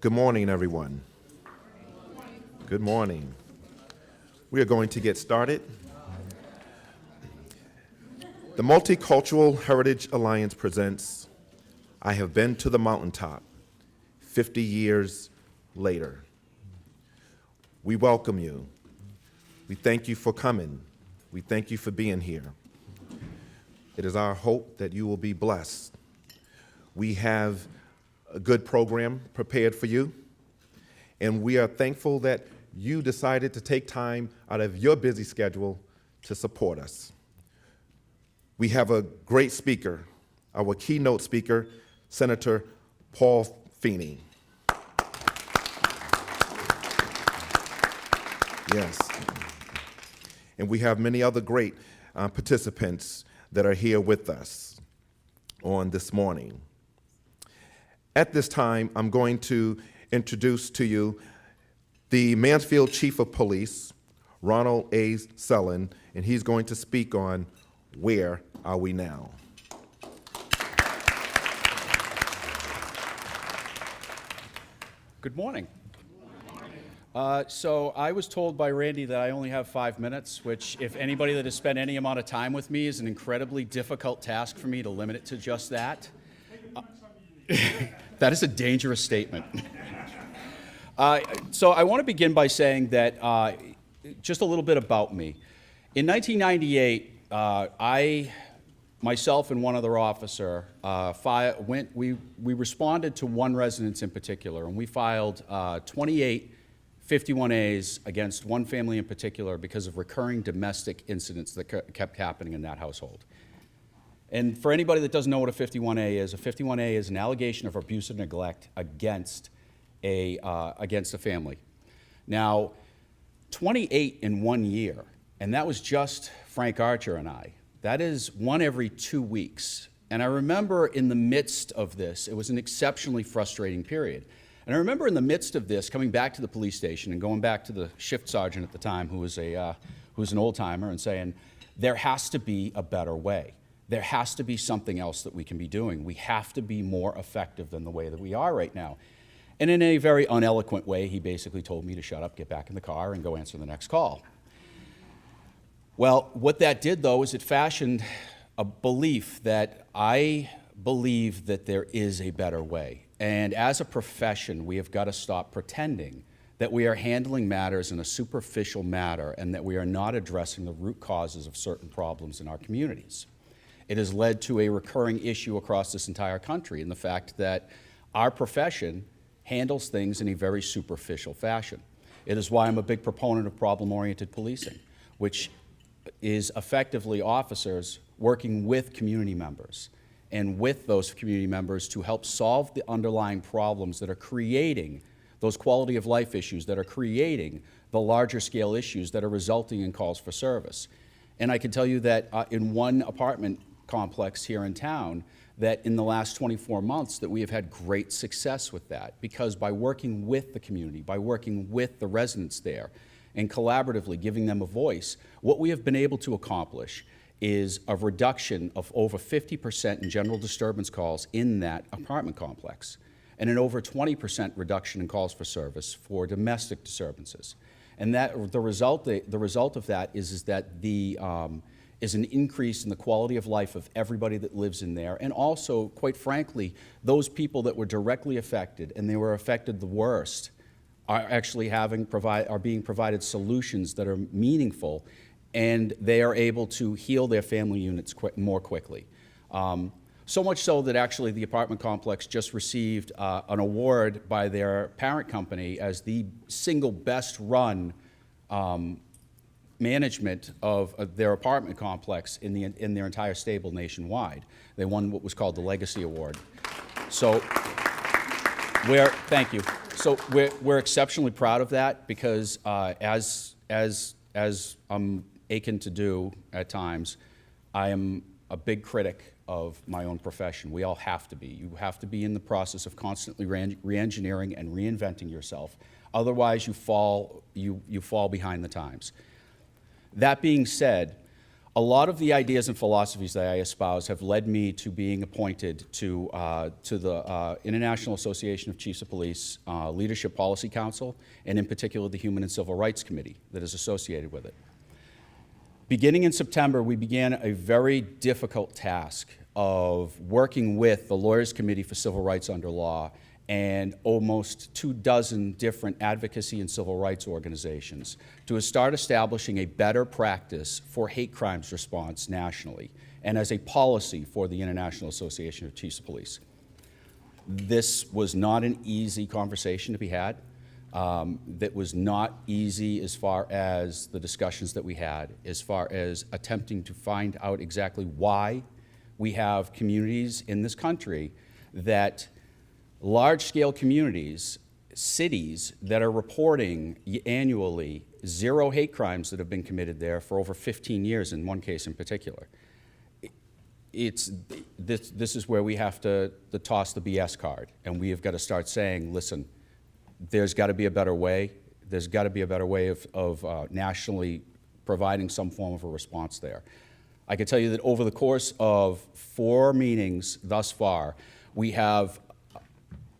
Good morning, everyone. Good morning. We are going to get started. The Multicultural Heritage Alliance presents I Have Been to the Mountaintop, 50 years later. We welcome you. We thank you for coming. We thank you for being here. It is our hope that you will be blessed. We have a good program prepared for you, and we are thankful that you decided to take time out of your busy schedule to support us. We have a great speaker, our keynote speaker, Senator Paul Feeney. Yes. And we have many other great participants that are here with us on this morning. At this time, I'm going to introduce to you the Mansfield Chief of Police, Ronald A. Sellon, and he's going to speak on Where Are We Now? Good morning. So I was told by Randy that I only have 5 minutes, which if anybody that has spent any amount of time with me is an incredibly difficult task for me to limit it to just that. That is a dangerous statement. So I want to begin by saying that just a little bit about me. In 1998, myself and one other officer, we responded to one residence in particular, and we filed 28 51As against one family in particular because of recurring domestic incidents that kept happening in that household. And for anybody that doesn't know what a 51A is an allegation of abuse or neglect against a family. Now, 28 in 1 year, and that was just Frank Archer and I. That is one every 2 weeks. And I remember in the midst of this, it was an exceptionally frustrating period. And I remember in the midst of this, coming back to the police station and going back to the shift sergeant at the time, who was an old timer, and saying, there has to be a better way. There has to be something else that we can be doing. We have to be more effective than the way that we are right now. And in a very uneloquent way, he basically told me to shut up, get back in the car, and go answer the next call. Well, what that did, though, is it fashioned a belief that I believe that there is a better way. And as a profession, we have got to stop pretending that we are handling matters in a superficial manner and that we are not addressing the root causes of certain problems in our communities. It has led to a recurring issue across this entire country in the fact that our profession handles things in a very superficial fashion. It is why I'm a big proponent of problem-oriented policing, which is effectively officers working with community members and with those community members to help solve the underlying problems that are creating those quality of life issues, that are creating the larger scale issues that are resulting in calls for service. And I can tell you that in one apartment complex here in town, that in the last 24 months that we have had great success with that, because by working with the community, by working with the residents there, and collaboratively giving them a voice, what we have been able to accomplish is a reduction of over 50% in general disturbance calls in that apartment complex, and an over 20% reduction in calls for service for domestic disturbances. And that the result of that is that is an increase in the quality of life of everybody that lives in there, and also, quite frankly, those people that were directly affected, and they were affected the worst, are actually being provided solutions that are meaningful, and they are able to heal their family units more quickly. So much so that actually the apartment complex just received an award by their parent company as the single best run management of their apartment complex in their entire stable nationwide. They won what was called the Legacy Award. So thank you. So we're exceptionally proud of that because as I'm aching to do at times, I am a big critic of my own profession. We all have to be. You have to be in the process of constantly re-engineering and reinventing yourself. Otherwise, you fall behind the times. That being said, A lot of the ideas and philosophies that I espouse have led me to being appointed to the International Association of Chiefs of Police Leadership Policy Council, and in particular the Human and Civil Rights Committee that is associated with it. Beginning in September, we began a very difficult task of working with the Lawyers Committee for Civil Rights Under Law and almost 24 different advocacy and civil rights organizations to start establishing a better practice for hate crimes response nationally and as a policy for the International Association of Chiefs of Police. This was not an easy conversation to be had. That was not easy as far as the discussions that we had, as far as attempting to find out exactly why we have communities in this country that large-scale communities, cities that are reporting annually 0 hate crimes that have been committed there for over 15 years in one case in particular. This is where we have to toss the BS card, and we have got to start saying, listen, there's got to be a better way. There's got to be a better way of nationally providing some form of a response there. I can tell you that over the course of 4 meetings thus far, we have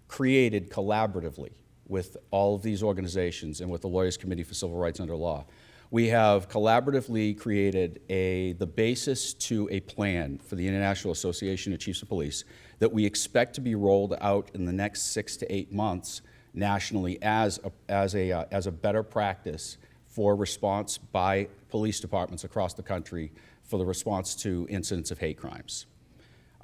created collaboratively with all of these organizations and with the Lawyers Committee for Civil Rights Under Law. We have collaboratively created the basis to a plan for the International Association of Chiefs of Police that we expect to be rolled out in the next 6 to 8 months nationally as a better practice for response by police departments across the country for the response to incidents of hate crimes.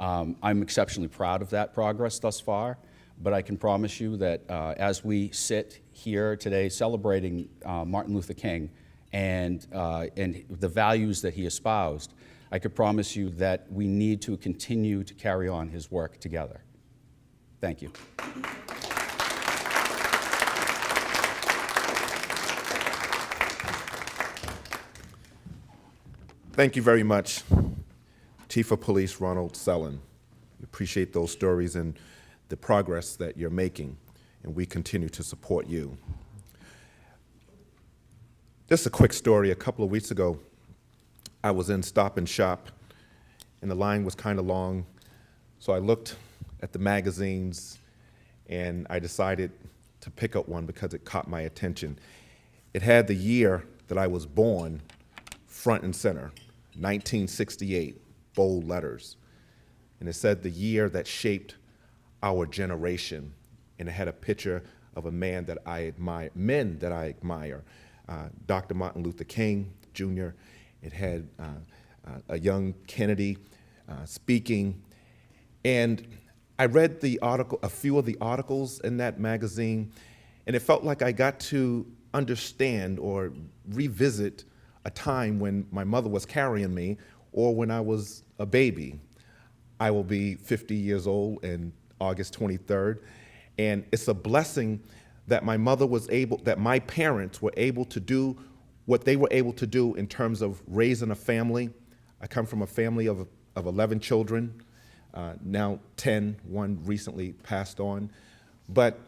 I'm exceptionally proud of that progress thus far, but I can promise you that as we sit here today celebrating Martin Luther King and the values that he espoused, I could promise you that we need to continue to carry on his work together. Thank you. Thank you very much, Chief of Police Ronald Sellon. We appreciate those stories and the progress that you're making, and we continue to support you. Just a quick story. A couple of weeks ago, I was in Stop and Shop, and the line was kind of long, so I looked at the magazines, and I decided to pick up one because it caught my attention. It had the year that I was born front and center, 1968, bold letters. And it said the year that shaped our generation. And it had a picture of a man that I admire, men that I admire, Dr. Martin Luther King, Jr. It had a young Kennedy speaking. And I read the article, a few of the articles in that magazine, and it felt like I got to understand or revisit a time when my mother was carrying me or when I was a baby. I will be 50 years old in August 23rd, and it's a blessing that my mother was able, that my parents were able to do what they were able to do in terms of raising a family. I come from a family of 11 children, now 10, one recently passed on. But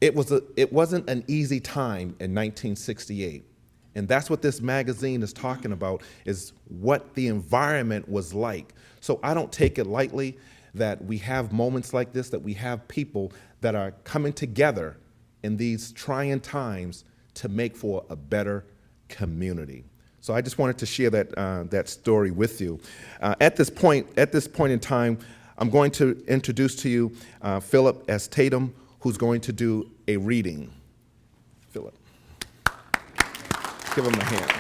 it wasn't an easy time in 1968. And that's what this magazine is talking about, is what the environment was like. So I don't take it lightly that we have moments like this, that we have people that are coming together in these trying times to make for a better community. So I just wanted to share that story with you. At this point in time, I'm going to introduce to you Philip S. Tatum, who's going to do a reading. Philip. Give him a hand.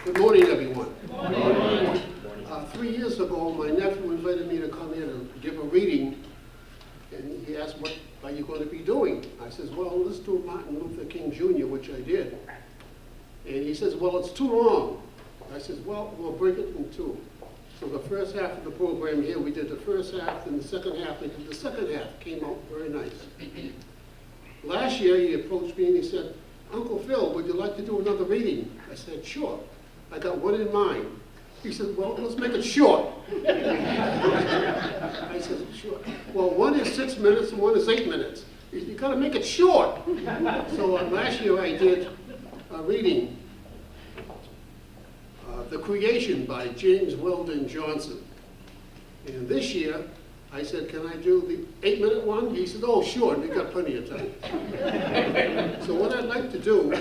Good morning, everyone. Good morning. 3 years ago, my nephew invited me to come in and give a reading, and he asked, what are you going to be doing? I says, well, let's do Martin Luther King Jr., which I did. And he says, well, it's too long. I says, well, we'll break it in 2. So the first half of the program here, we did the first half, and the second half, we did the second half. Came out very nice. Last year, he approached me and he said, Uncle Phil, would you like to do another reading? I said, sure. I got one in mind. He said, well, let's make it short. I said, sure. Well, one is 6 minutes and one is 8 minutes. You got to make it short. So last year I did a reading The Creation by James Weldon Johnson. And this year, I said, can I do the 8-minute one? He said, oh, sure, we got plenty of time. So what I'd like to do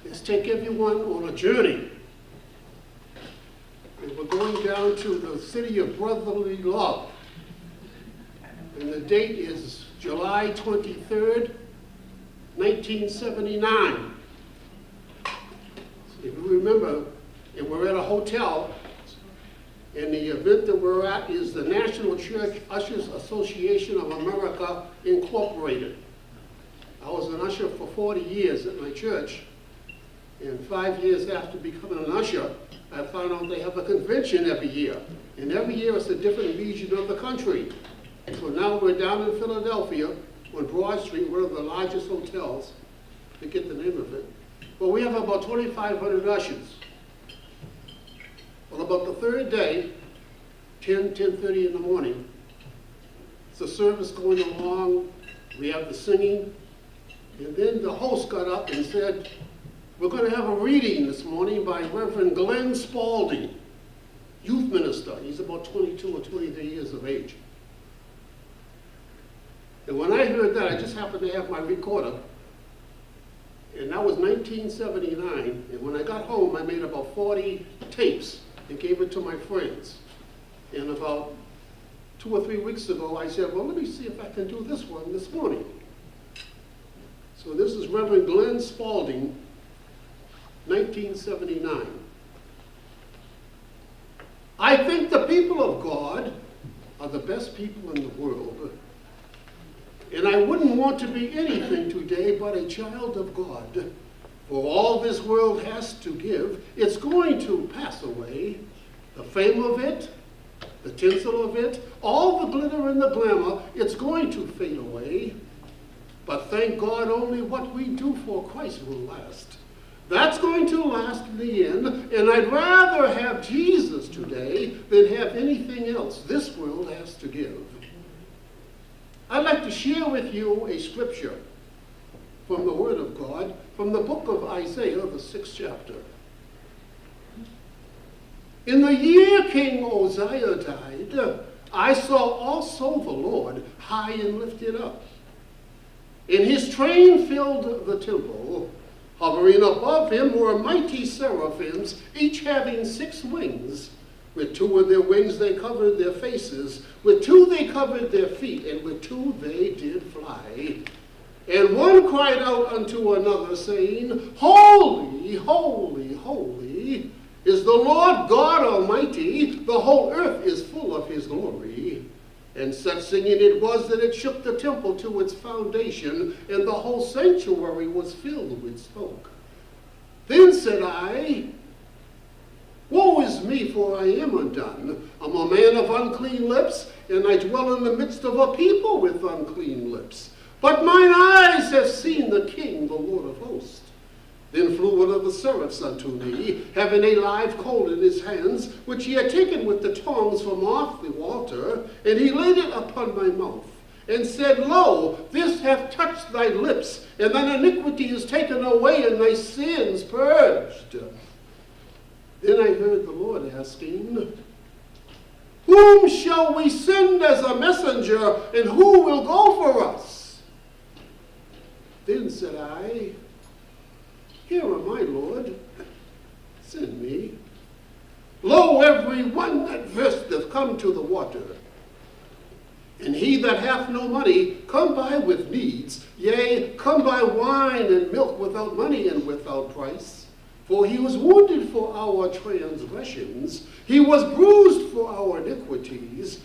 is take everyone on a journey. And we're going down to the city of brotherly love. And the date is July 23rd, 1979. If you remember, and we're at a hotel, and the event that we're at is the National Church Ushers Association of America, Incorporated. I was an usher for 40 years at my church, and 5 years after becoming an usher, I found out they have a convention every year, and every year it's a different region of the country. So now we're down in Philadelphia on Broad Street, one of the largest hotels, I forget the name of it. But we have about 2,500 ushers. Well, about the third day, 10:30 in the morning, it's the service going along, we have the singing, and then the host got up and said, we're going to have a reading this morning by Reverend Glenn Spalding, youth minister. He's about 22 or 23 years of age. And when I heard that, I just happened to have my recorder, and that was 1979, and when I got home, I made about 40 tapes and gave it to my friends. And about 2 or 3 weeks ago, I said, well, let me see if I can do this one this morning. So this is Reverend Glenn Spalding, 1979. I think the people of God are the best people in the world. And I wouldn't want to be anything today but a child of God. For all this world has to give, it's going to pass away. The fame of it, the tinsel of it, all the glitter and the glamour, it's going to fade away. But thank God only what we do for Christ will last. That's going to last in the end, and I'd rather have Jesus today than have anything else this world has to give. I'd like to share with you a scripture from the Word of God, from the book of Isaiah, the 6th chapter. In the year King Uzziah died, I saw also the Lord high and lifted up, and his train filled the temple. Hovering above him were mighty seraphims, each having 6 wings. With 2 of their wings they covered their faces, with 2 they covered their feet, and with 2 they did fly. And one cried out unto another, saying, Holy, holy, holy is the Lord God Almighty, the whole earth is full of his glory. And such singing it was that it shook the temple to its foundation, and the whole sanctuary was filled with smoke. Then said I, Woe is me, for I am undone. I'm a man of unclean lips, and I dwell in the midst of a people with unclean lips. But mine eyes have seen the King, the Lord of hosts. Then flew one of the seraphs unto me, having a live coal in his hands, which he had taken with the tongs from off the altar, and he laid it upon my mouth, and said, Lo, this hath touched thy lips, and thine iniquity is taken away, and thy sins purged. Then I heard the Lord asking, Whom shall we send as a messenger, and who will go for us? Then said I, Here am I, Lord, send me. Lo, every one that thirsteth, come to the water. And he that hath no money, come buy with needs. Yea, come buy wine and milk without money and without price. For he was wounded for our transgressions, he was bruised for our iniquities.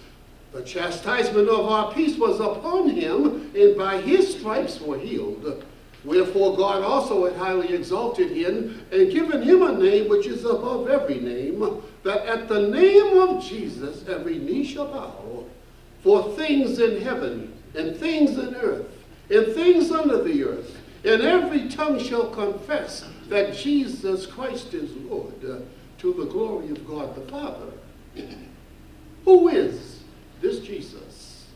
The chastisement of our peace was upon him, and by his stripes we're healed. Wherefore God also had highly exalted him, and given him a name which is above every name, that at the name of Jesus every knee shall bow, for things in heaven, and things in earth, and things under the earth, and every tongue shall confess that Jesus Christ is Lord, to the glory of God the Father. Who is this Jesus?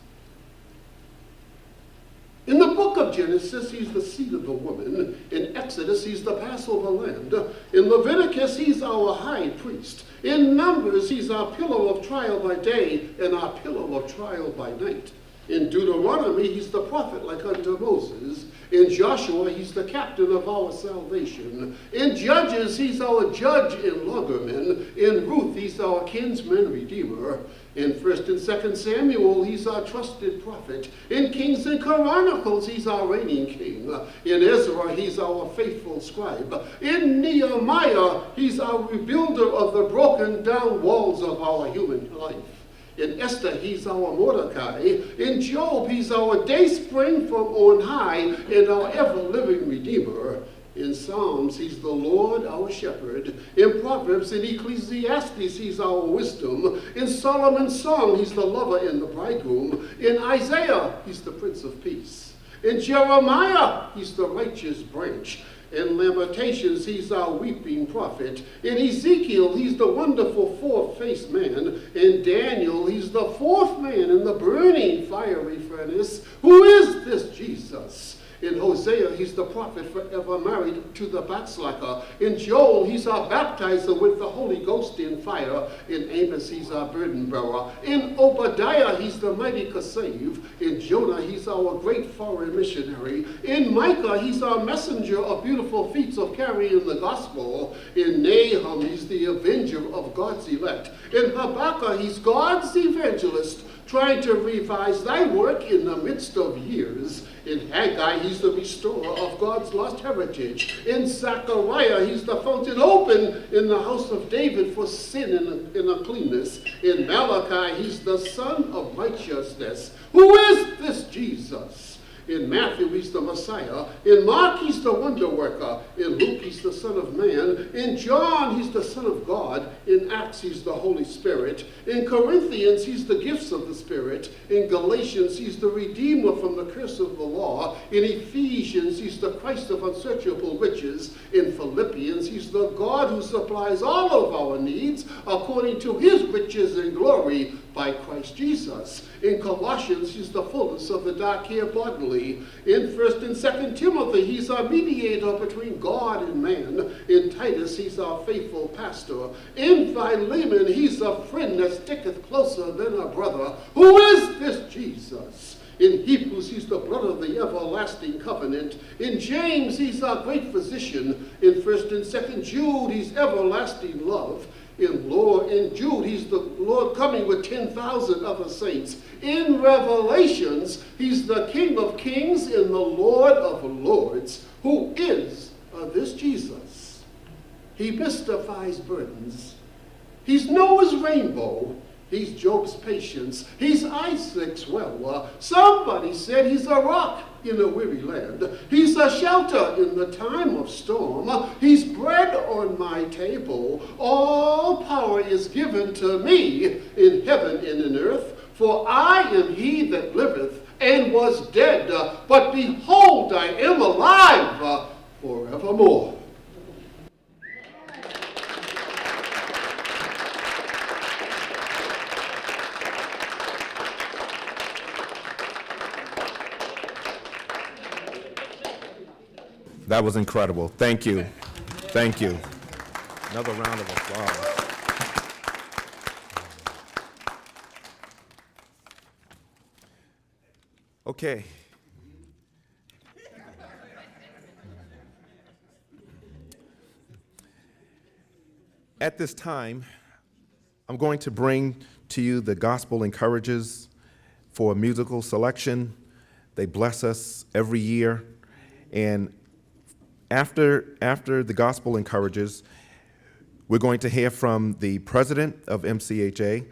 In the book of of Genesis, he's the seed of the woman. In Exodus, he's the Passover land. In Leviticus, he's our high priest. In Numbers, he's our pillar of trial by day and our pillar of trial by night. In Deuteronomy, he's the prophet like unto Moses. In Joshua, he's the captain of our salvation. In Judges, he's our judge and lawman. In Ruth, he's our kinsman redeemer. In 1st and 2nd Samuel, he's our trusted prophet. In Kings and Chronicles, he's our reigning king. In Ezra, he's our faithful scribe. In Nehemiah, he's our rebuilder of the broken down walls of our human life. In Esther, he's our Mordecai. In Job, he's our dayspring from on high and our ever-living Redeemer. In Psalms, he's the Lord, our shepherd. In Proverbs and Ecclesiastes, he's our wisdom. In Solomon's song, he's the lover and the bridegroom. In Isaiah, he's the Prince of Peace. In Jeremiah, he's the righteous branch. In Lamentations, he's our weeping prophet. In Ezekiel, he's the wonderful four-faced man. In Daniel, he's the fourth man in the burning fiery furnace. Who is this Jesus? In Hosea, he's the prophet forever married to the backslicker. In Joel, he's our baptizer with the Holy Ghost in fire. In Amos, he's our burden bearer. In Obadiah, he's the mighty to save. In Jonah, he's our great foreign missionary. In Micah, he's our messenger of beautiful feats of carrying the gospel. In Nahum, he's the avenger of God's elect. In Habakkuk, he's God's evangelist, trying to revise thy work in the midst of years. In Haggai, he's the restorer of God's lost heritage. In Zechariah, he's the fountain open in the house of David for sin and uncleanness. In Malachi, he's the son of righteousness. Who is this Jesus? In Matthew, he's the Messiah. In Mark, he's the wonder worker. In Luke, he's the Son of Man. In John, he's the Son of God. In Acts, he's the Holy Spirit. In Corinthians, he's the gifts of the Spirit. In Galatians, he's the Redeemer from the curse of the law. In Ephesians, he's the Christ of unsearchable riches. In Philippians, he's the God who supplies all of our needs according to his riches and glory by Christ Jesus. In Colossians, he's the fullness of the dark hair bodily. In 1st and 2nd Timothy, he's our mediator between God and man. In Titus, he's our faithful pastor. In Philemon, he's a friend that sticketh closer than a brother. Who is this Jesus? In Hebrews, he's the blood of the everlasting covenant. In James, he's our great physician. In 1st and 2nd Jude, he's everlasting love. In Jude, he's the Lord coming with 10,000 other saints. In Revelations, he's the King of kings and the Lord of lords. Who is this Jesus? He mystifies burdens. He's Noah's rainbow. He's Job's patience. He's Isaac's well. Somebody said he's a rock in a weary land. He's a shelter in the time of storm. He's bread on my table. All power is given to me in heaven and in earth. For I am he that liveth and was dead. But behold, I am alive forevermore. That was incredible. Thank you. Thank you. Another round of applause. Okay. At this time, I'm going to bring to you the Gospel Encourages for a musical selection. They bless us every year. And after the Gospel Encourages, we're going to hear from the president of MCHA,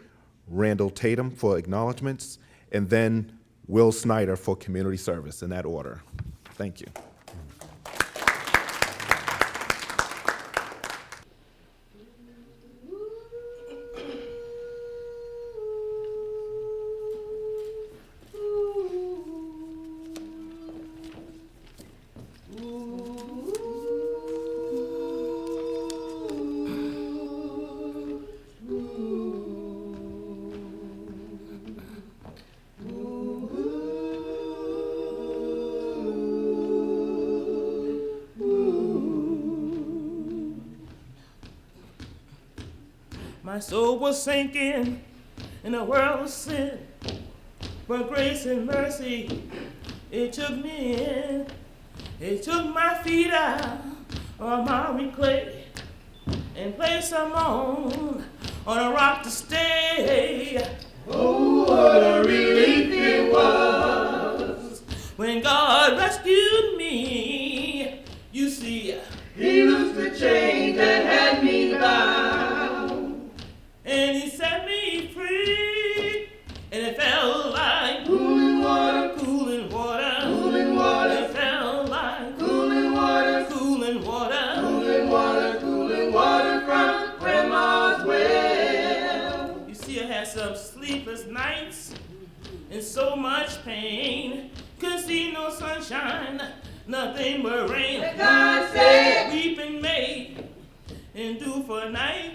Randall Tatum, for acknowledgments, and then Will Snyder for community service, in that order. Thank you. My soul was sinking in a world of sin, but grace and mercy, it took me in. It took my feet out of miry clay and placed them on a rock to stay. Oh, what a relief it was when God rescued me. You see, He loosed the chains that had me bound, and He set me free, and it felt like cooling water, cooling water, cooling water. It felt like cooling water, cooling water, cooling water, cooling water from Grandma's well. You see, I had some sleepless nights and so much pain. Couldn't see no sunshine, nothing but rain. And God said, weeping may endure for a night,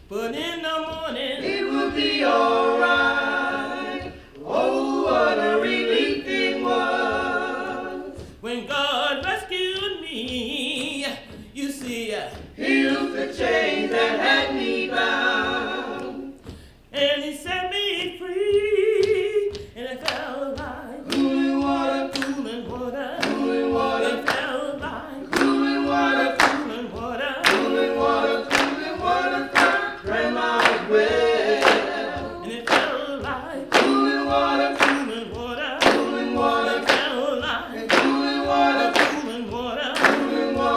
but in the morning it will be alright. Oh, what a relief it was when God rescued me. You see, He loosed the chains that had me bound, and He set me free, and it felt like cooling water, cooling water, cooling water. It felt like cooling water, cooling water, cooling water, cooling water from Grandma's well. And it felt like cooling water, cooling water, cooling water. It felt like cooling water, cooling water, cooling water.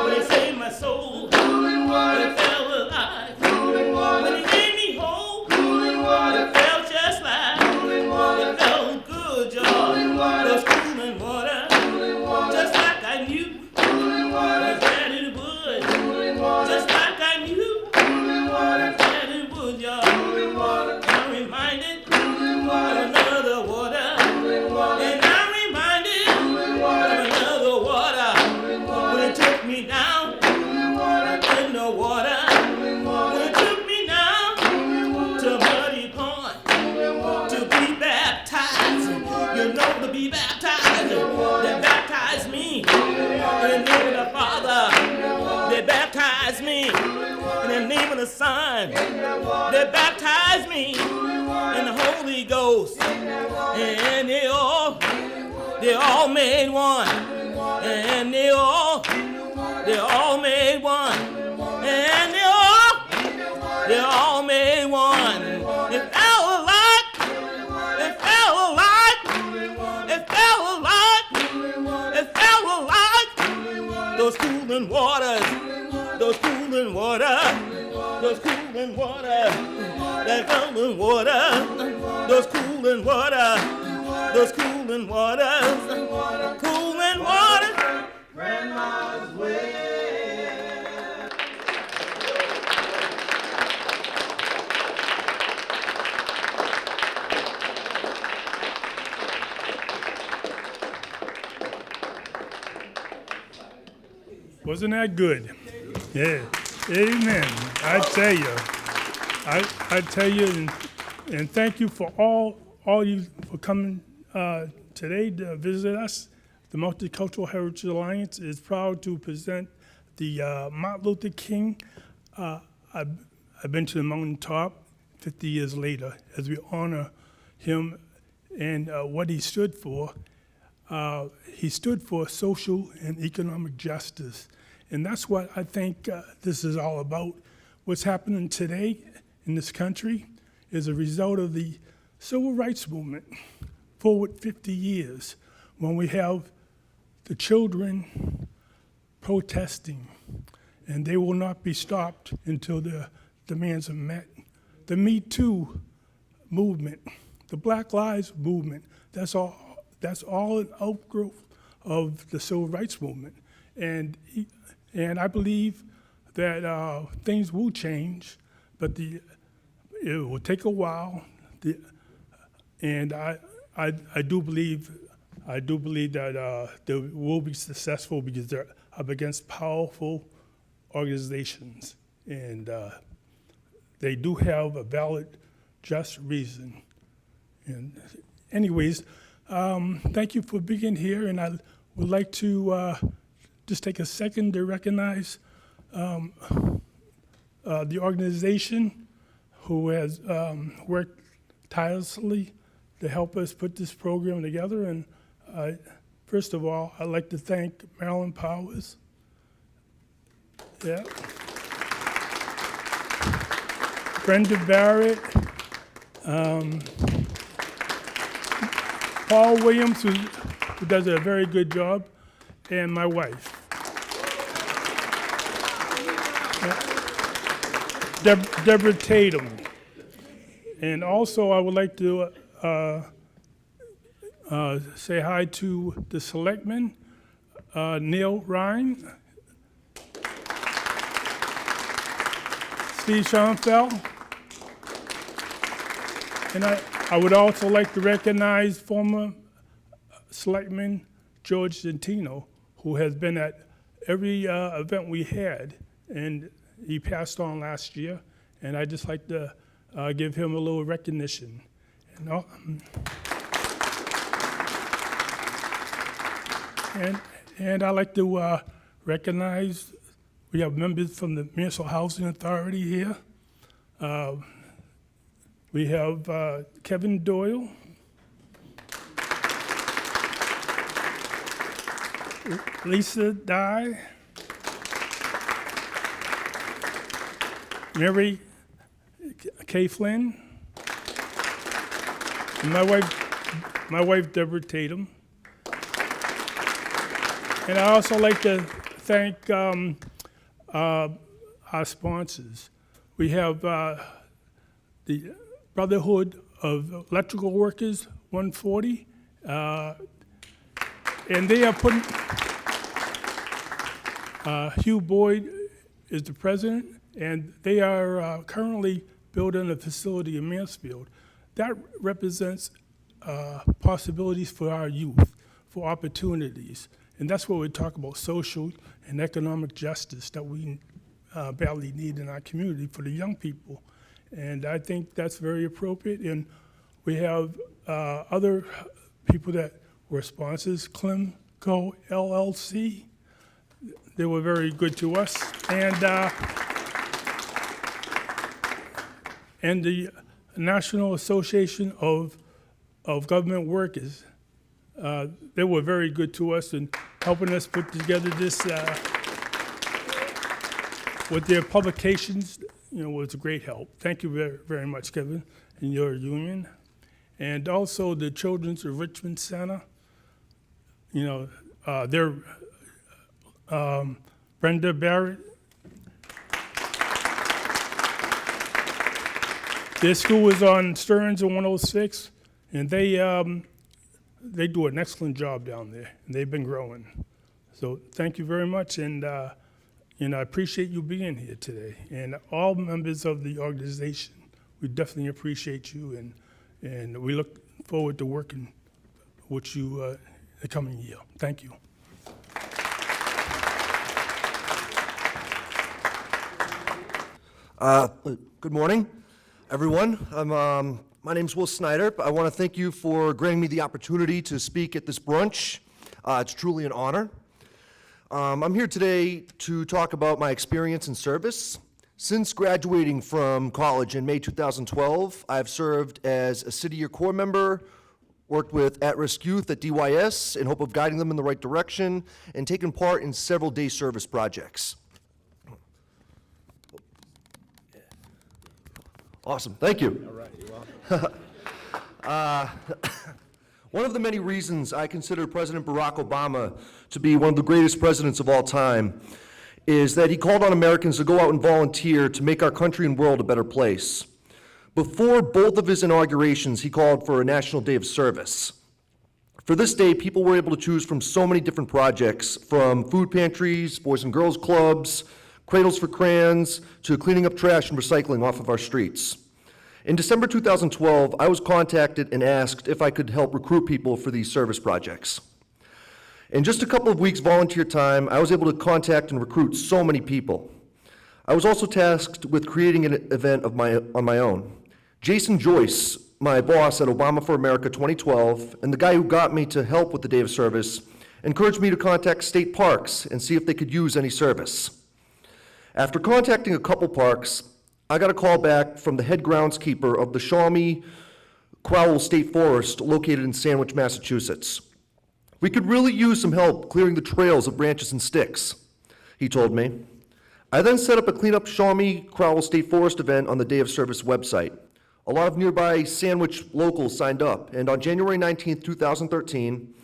When He saved my soul, cooling water. It felt like cooling water. When He gave me hope, cooling water. It felt just like cooling water. It felt good, y'all. Cooling water. Those cooling water. Cooling water. Just like I knew. Cooling water. That it would. Cooling water. Just like I knew. Cooling water. That it would, y'all. Cooling water. And I'm reminded. Cooling water. Of another water. Cooling water. And I'm reminded. Cooling water. Of another water. Cooling water. When it took me down. Cooling water. In the water. Cooling water. When it took me down. Cooling water. To muddy pond. Cooling water. To be baptized. You know, to be baptized. They baptized me. In the name of the Father. They baptized me. In the name of the Son. They baptized me. In the Holy Ghost. And they all made one. And they all made one. And they all made one. It felt like, it felt like, it felt like, it felt like those cooling waters, those cooling water, those cooling water, that cooling water, those cooling water, those cooling waters, cooling water. Grandma's way. Wasn't that good? Yeah. Amen. I tell you, and thank you for all you for coming today to visit us. The Multicultural Heritage Alliance is proud to present the Martin Luther King. I've been to the mountaintop 50 years later as we honor him and what he stood for. He stood for social and economic justice. And that's what I think this is all about. What's happening today in this country is a result of the civil rights movement forward 50 years, when we have the children protesting, and they will not be stopped until their demands are met. The Me Too movement, the Black Lives movement, that's all an outgrowth of the civil rights movement. And I believe that things will change, but it will take a while. And I do believe that they will be successful because they're up against powerful organizations, and they do have a valid, just reason. And anyways, thank you for being here, and I would like to just take a second to recognize the organization who has worked tirelessly to help us put this program together. And first of all, I'd like to thank Marilyn Powers. Yeah. Brenda Barrett, Paul Williams, who does a very good job, and my wife. Deborah Tatum. And also I would like to say hi to the selectmen, Neil Ryan, Steve Schoenfeld, and I would also like to recognize former selectman George Gentino, who has been at every event we had, and he passed on last year, and I'd just like to give him a little recognition. And I'd like to recognize, we have members from the Municipal Housing Authority here. We have Kevin Doyle, Lisa Dye, Mary Kay Flynn, and my wife Deborah Tatum. And I also like to thank our sponsors. We have the Brotherhood of Electrical Workers, 140, and they are putting, Hugh Boyd is the president, and they are currently building a facility in Mansfield. That represents possibilities for our youth, for opportunities. And that's what we talk about, social and economic justice that we badly need in our community for the young people. And I think that's very appropriate. And we have other people that were sponsors, Clemco LLC. They were very good to us. And the National Association of Government Workers. They were very good to us in helping us put together this, with their publications, was a great help. Thank you very, very much, Kevin, and your union. And also the Children's Enrichment Center, they're Brenda Barrett. Their school is on Stearns and 106, and they do an excellent job down there, and they've been growing. So thank you very much, and I appreciate you being here today. And all members of the organization, we definitely appreciate you, and we look forward to working with you the coming year. Thank you. Good morning, everyone. My name's Will Snyder. I want to thank you for granting me the opportunity to speak at this brunch. It's truly an honor. I'm here today to talk about my experience in service. Since graduating from college in May 2012, I've served as a City Year Corps member, worked with at-risk youth at DYS in hope of guiding them in the right direction, and taken part in several day service projects. Awesome, thank you. All right, you're welcome. One of the many reasons I consider President Barack Obama to be one of the greatest presidents of all time is that he called on Americans to go out and volunteer to make our country and world a better place. Before both of his inaugurations, he called for a National Day of Service. For this day, people were able to choose from so many different projects, from food pantries, boys and girls clubs, cradles for crayons, to cleaning up trash and recycling off of our streets. In December 2012, I was contacted and asked if I could help recruit people for these service projects. In just a couple of weeks volunteer time, I was able to contact and recruit so many people. I was also tasked with creating an event on my own. Jason Joyce, my boss at Obama for America 2012, and the guy who got me to help with the Day of Service, encouraged me to contact state parks and see if they could use any service. After contacting a couple parks, I got a call back from the head groundskeeper of the Shawnee Crowell State Forest located in Sandwich, Massachusetts. We could really use some help clearing the trails of branches and sticks, he told me. I then set up a Clean Up Shawnee Crowell State Forest event on the Day of Service website. A lot of nearby Sandwich locals signed up, and on January 19th, 2013,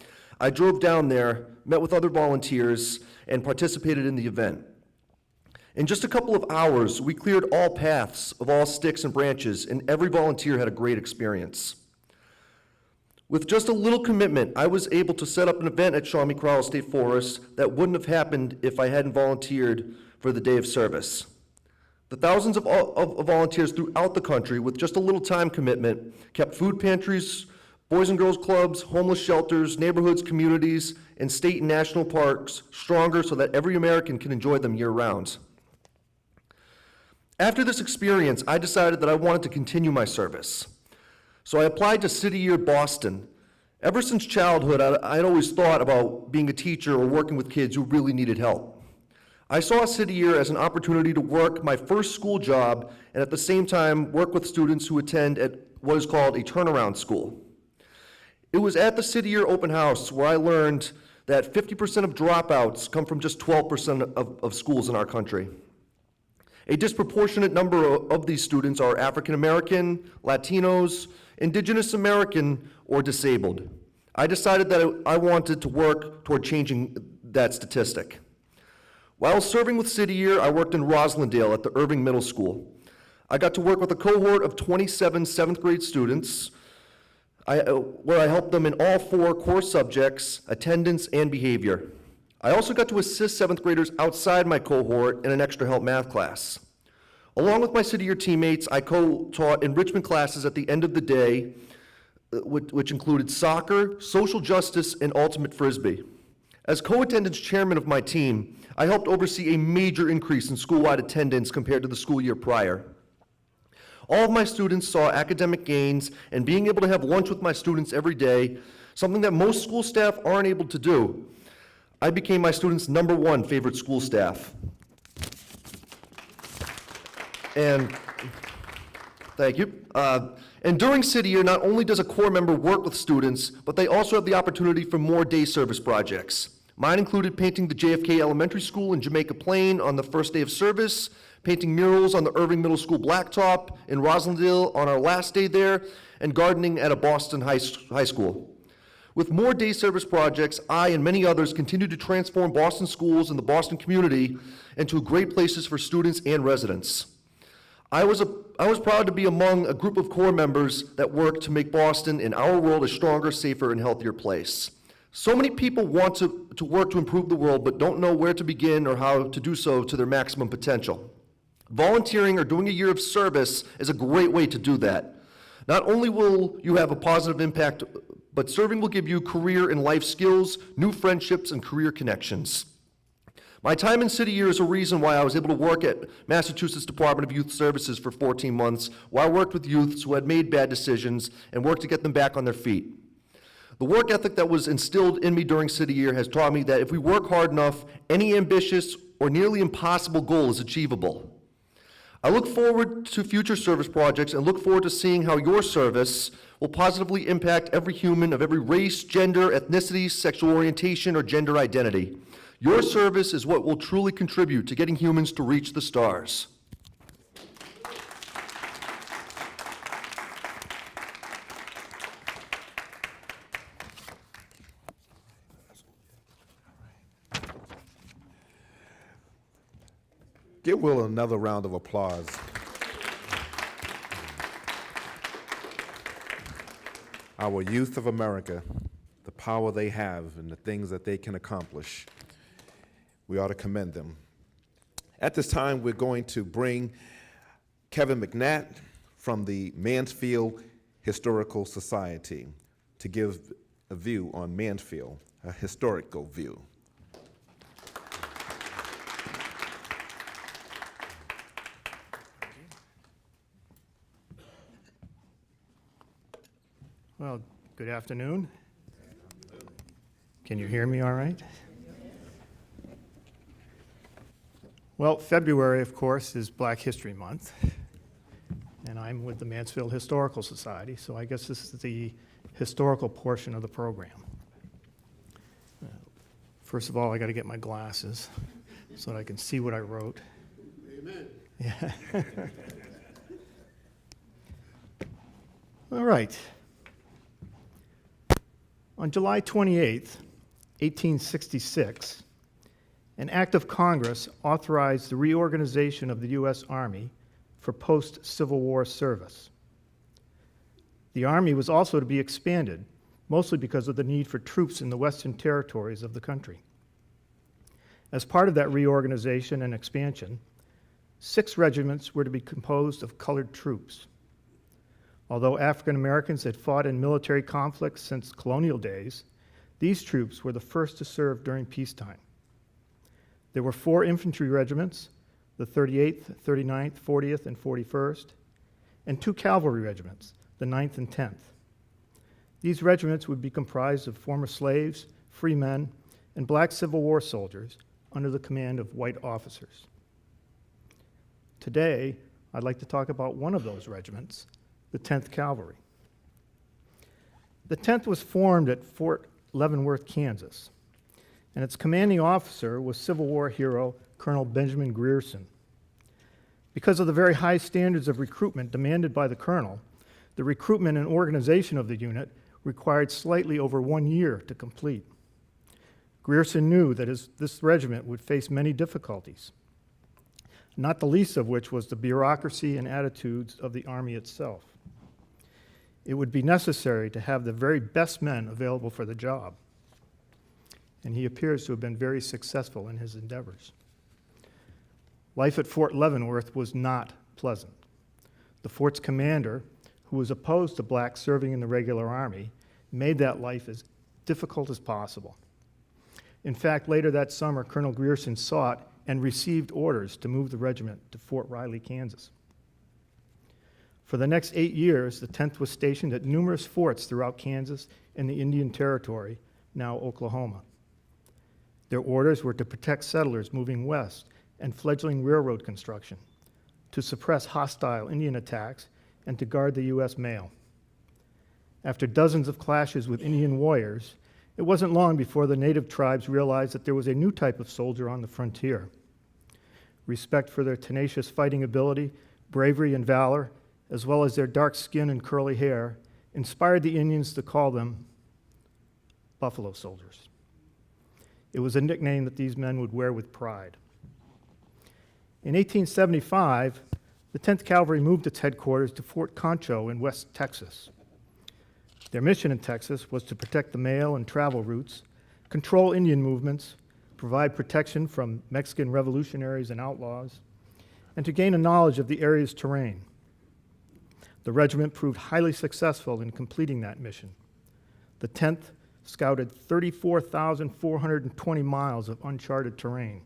I drove down there, met with other volunteers, and participated in the event. In just a couple of hours, we cleared all paths of all sticks and branches, and every volunteer had a great experience. With just a little commitment, I was able to set up an event at Shawnee Crowell State Forest that wouldn't have happened if I hadn't volunteered for the Day of Service. The thousands of volunteers throughout the country, with just a little time commitment, kept food pantries, Boys and Girls Clubs, homeless shelters, neighborhoods, communities, and state and national parks stronger so that every American can enjoy them year-round. After this experience, I decided that I wanted to continue my service. So I applied to City Year Boston. Ever since childhood, I'd always thought about being a teacher or working with kids who really needed help. I saw City Year as an opportunity to work my first school job and at the same time work with students who attend at what is called a turnaround school. It was at the City Year open house where I learned that 50% of dropouts come from just 12% of schools in our country. A disproportionate number of these students are African American, Latinos, Indigenous American, or disabled. I decided that I wanted to work toward changing that statistic. While serving with City Year, I worked in Roslindale at the Irving Middle School. I got to work with a cohort of 27 seventh grade students where I helped them in all 4 core subjects, attendance and behavior. I also got to assist seventh graders outside my cohort in an extra help math class. Along with my City Year teammates, I co-taught enrichment classes at the end of the day, which included soccer, social justice, and ultimate frisbee. As co-attendance chairman of my team, I helped oversee a major increase in school-wide attendance compared to the school year prior. All of my students saw academic gains, and being able to have lunch with my students every day, something that most school staff aren't able to do. I became my students' #1 favorite school staff. And thank you. And during City Year, not only does a core member work with students, but they also have the opportunity for more day service projects. Mine included painting the JFK Elementary School in Jamaica Plain on the first day of service, painting murals on the Irving Middle School blacktop in Roslindale on our last day there, and gardening at a Boston high school. With more day service projects, I and many others continue to transform Boston schools and the Boston community into great places for students and residents. I was proud to be among a group of core members that work to make Boston and our world a stronger, safer, and healthier place. So many people want to work to improve the world, but don't know where to begin or how to do so to their maximum potential. Volunteering or doing a year of service is a great way to do that. Not only will you have a positive impact, but serving will give you career and life skills, new friendships, and career connections. My time in City Year is a reason why I was able to work at Massachusetts Department of Youth Services for 14 months, while I worked with youths who had made bad decisions and worked to get them back on their feet. The work ethic that was instilled in me during City Year has taught me that if we work hard enough, any ambitious or nearly impossible goal is achievable. I look forward to future service projects and look forward to seeing how your service will positively impact every human of every race, gender, ethnicity, sexual orientation, or gender identity. Your service is what will truly contribute to getting humans to reach the stars. Give Will another round of applause. Our youth of America, the power they have and the things that they can accomplish, we ought to commend them. At this time, we're going to bring Kevin MacNatt from the Mansfield Historical Society to give a view on Mansfield, a historical view. Well, good afternoon. Can you hear me all right? Well, February, of course, is Black History Month, I'm with the Mansfield Historical Society, so I guess this is the historical portion of the program. First of all, I got to get my glasses so that I can see what I wrote. Amen. Yeah. All right. On July 28th, 1866, an act of Congress authorized the reorganization of the U.S. Army for post-Civil War service. The Army was also to be expanded, mostly because of the need for troops in the western territories of the country. As part of that reorganization and expansion, 6 regiments were to be composed of colored troops. Although African Americans had fought in military conflicts since colonial days, these troops were the first to serve during peacetime. There were 4 infantry regiments, the 38th, 39th, 40th, and 41st, and 2 cavalry regiments, the 9th and 10th. These regiments would be comprised of former slaves, free men, and black Civil War soldiers under the command of white officers. Today, I'd like to talk about one of those regiments, the 10th Cavalry. The 10th was formed at Fort Leavenworth, Kansas, and its commanding officer was Civil War hero Colonel Benjamin Grierson. Because of the very high standards of recruitment demanded by the colonel, the recruitment and organization of the unit required slightly over 1 year to complete. Grierson knew that this regiment would face many difficulties, not the least of which was the bureaucracy and attitudes of the Army itself. It would be necessary to have the very best men available for the job, and he appears to have been very successful in his endeavors. Life at Fort Leavenworth was not pleasant. The fort's commander, who was opposed to blacks serving in the regular army, made that life as difficult as possible. In fact, later that summer, Colonel Grierson sought and received orders to move the regiment to Fort Riley, Kansas. For the next 8 years, the 10th was stationed at numerous forts throughout Kansas and the Indian Territory, now Oklahoma. Their orders were to protect settlers moving west and fledgling railroad construction, to suppress hostile Indian attacks, and to guard the U.S. mail. After dozens of clashes with Indian warriors, it wasn't long before the native tribes realized that there was a new type of soldier on the frontier. Respect for their tenacious fighting ability, bravery, and valor, as well as their dark skin and curly hair, inspired the Indians to call them Buffalo Soldiers. It was a nickname that these men would wear with pride. In 1875, the 10th Cavalry moved its headquarters to Fort Concho in West Texas. Their mission in Texas was to protect the mail and travel routes, control Indian movements, provide protection from Mexican revolutionaries and outlaws, and to gain a knowledge of the area's terrain. The regiment proved highly successful in completing that mission. The 10th scouted 34,420 miles of uncharted terrain,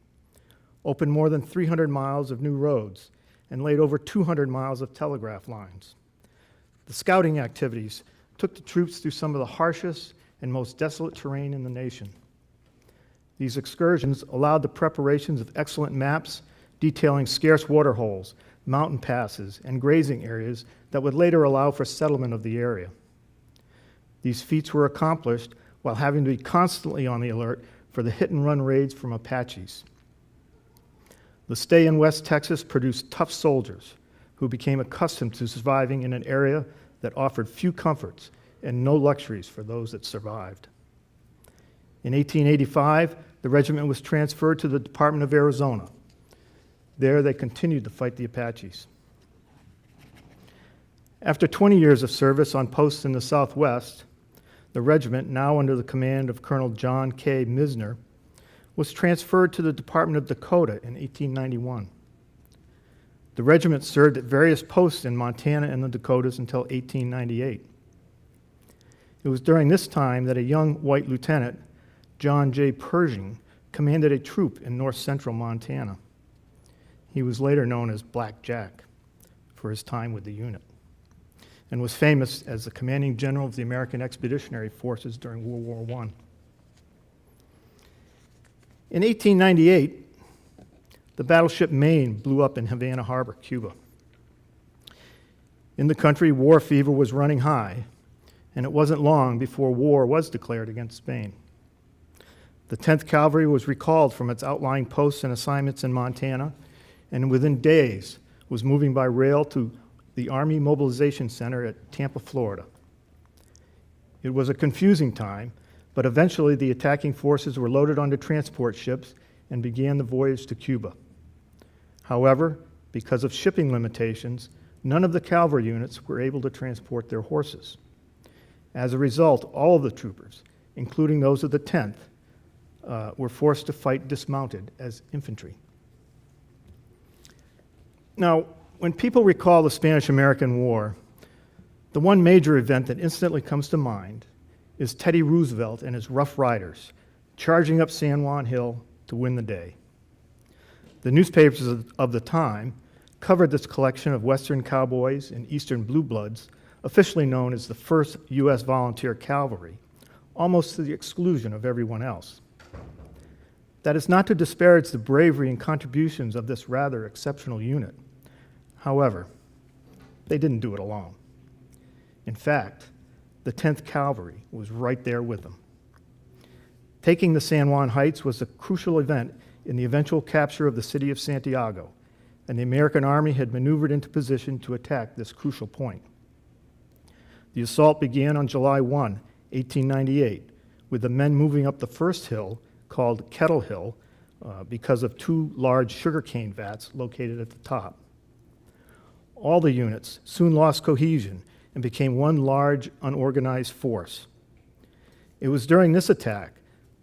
opened more than 300 miles of new roads, and laid over 200 miles of telegraph lines. The scouting activities took the troops through some of the harshest and most desolate terrain in the nation. These excursions allowed the preparations of excellent maps detailing scarce water holes, mountain passes, and grazing areas that would later allow for settlement of the area. These feats were accomplished while having to be constantly on the alert for the hit-and-run raids from Apaches. The stay in West Texas produced tough soldiers who became accustomed to surviving in an area that offered few comforts and no luxuries for those that survived. In 1885, the regiment was transferred to the Department of Arizona. There, they continued to fight the Apaches. After 20 years of service on posts in the Southwest, the regiment, now under the command of Colonel John K. Misner, was transferred to the Department of Dakota in 1891. The regiment served at various posts in Montana and the Dakotas until 1898. It was during this time that a young white lieutenant, John J. Pershing, commanded a troop in north-central Montana. He was later known as Black Jack for his time with the unit, and was famous as the commanding general of the American Expeditionary Forces during World War I. In 1898, the battleship Maine blew up in Havana Harbor, Cuba. In the country, war fever was running high, and it wasn't long before war was declared against Spain. The 10th Cavalry was recalled from its outlying posts and assignments in Montana, and within days was moving by rail to the Army Mobilization Center at Tampa, Florida. It was a confusing time, but eventually the attacking forces were loaded onto transport ships and began the voyage to Cuba. However, because of shipping limitations, none of the cavalry units were able to transport their horses. As a result, all of the troopers, including those of the 10th, were forced to fight dismounted as infantry. Now, when people recall the Spanish-American War, the one major event that instantly comes to mind is Teddy Roosevelt and his Rough Riders charging up San Juan Hill to win the day. The newspapers of the time covered this collection of Western cowboys and Eastern blue bloods, officially known as the 1st U.S. Volunteer Cavalry, almost to the exclusion of everyone else. That is not to disparage the bravery and contributions of this rather exceptional unit. However, they didn't do it alone. In fact, the 10th Cavalry was right there with them. Taking the San Juan Heights was a crucial event in the eventual capture of the city of Santiago, and the American Army had maneuvered into position to attack this crucial point. The assault began on July 1, 1898, with the men moving up the first hill, called Kettle Hill, because of 2 large sugarcane vats located at the top. All the units soon lost cohesion and became one large, unorganized force. It was during this attack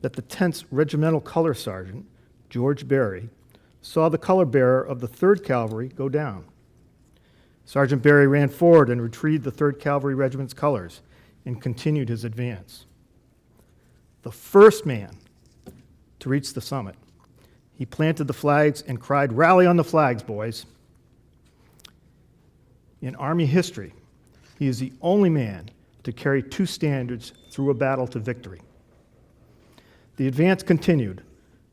that the 10th Regimental Color Sergeant, George Berry, saw the color bearer of the 3rd Cavalry go down. Sergeant Berry ran forward and retrieved the 3rd Cavalry Regiment's colors and continued his advance. The first man to reach the summit, he planted the flags and cried, "Rally on the flags, boys." In Army history, he is the only man to carry 2 standards through a battle to victory. The advance continued,